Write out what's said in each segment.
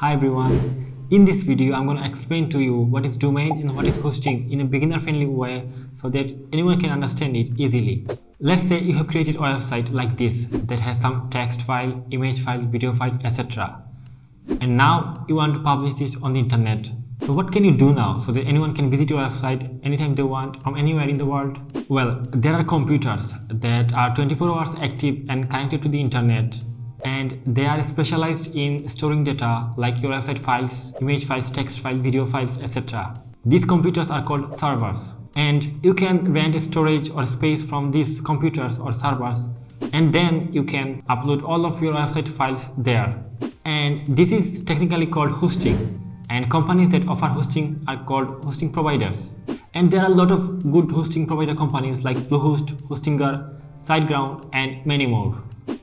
Hi everyone, in this video I'm going to explain to you what is domain and what is hosting in a beginner friendly way so that anyone can understand it easily. Let's say you have created a website like this that has some text file, image file, video file, etc. And now you want to publish this on the internet. So what can you do now so that anyone can visit your website anytime they want from anywhere in the world? Well, there are computers that are 24 hours active and connected to the internet, and they are specialized in storing data like your website files, image files, text files, video files, etc. These computers are called servers, and you can rent a storage or space from these computers or servers, and then you can upload all of your website files there. And this is technically called hosting, and companies that offer hosting are called hosting providers. And there are a lot of good hosting provider companies like Bluehost, Hostinger, SiteGround, and many more.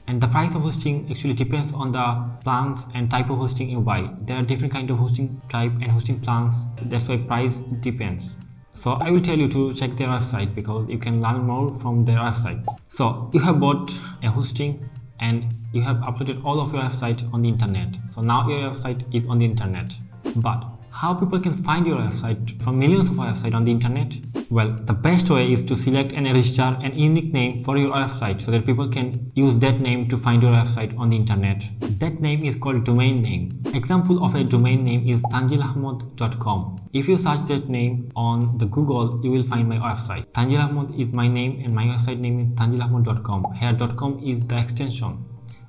And the price of hosting actually depends on the plans and type of hosting you buy. There are different kind of hosting type and hosting plans. That's why price depends. So I will tell you to check their website because you can learn more from their website. So you have bought a hosting and you have uploaded all of your website on the internet. So now your website is on the internet. But how people can find your website from millions of websites on the internet? Well, the best way is to select and register an unique name for your website so that people can use that name to find your website on the internet. That name is called domain name. Example of a domain name is tanjilahmad.com. If you search that name on the Google, you will find my website. Tanjil Ahmad is my name and my website name is tanjilahmad.com. Here .com is the extension.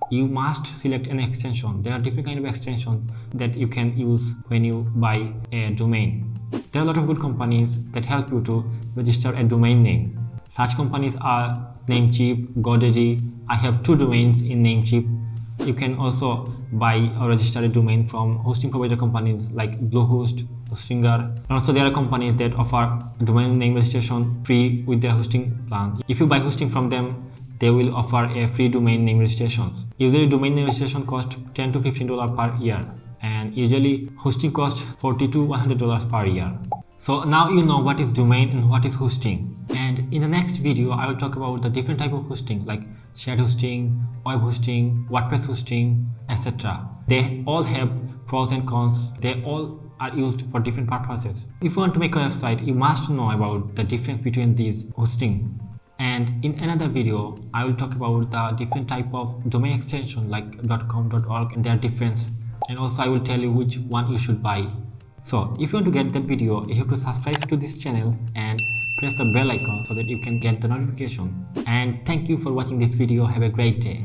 You must select an extension. There are different kind of extensions that you can use when you buy a domain. There are a lot of good companies that help you to register a domain name. Such companies are Namecheap, GoDaddy. I have 2 domains in Namecheap. You can also buy or register a domain from hosting provider companies like Bluehost, Hostinger. And also there are companies that offer domain name registration free with their hosting plan. If you buy hosting from them, they will offer a free domain name registrations. Usually domain name registration costs $10 to $15 per year, and usually hosting costs $40 to $100 per year. So now you know what is domain and what is hosting. And in the next video I will talk about the different type of hosting like shared hosting, web hosting, WordPress hosting, etc. They all have pros and cons. They all are used for different purposes. If you want to make a website, you must know about the difference between these hosting. And in another video, I will talk about the different type of domain extension like .com, .org and their difference. And also I will tell you which one you should buy. So if you want to get that video, you have to subscribe to this channel and press the bell icon so that you can get the notification. And thank you for watching this video. Have a great day.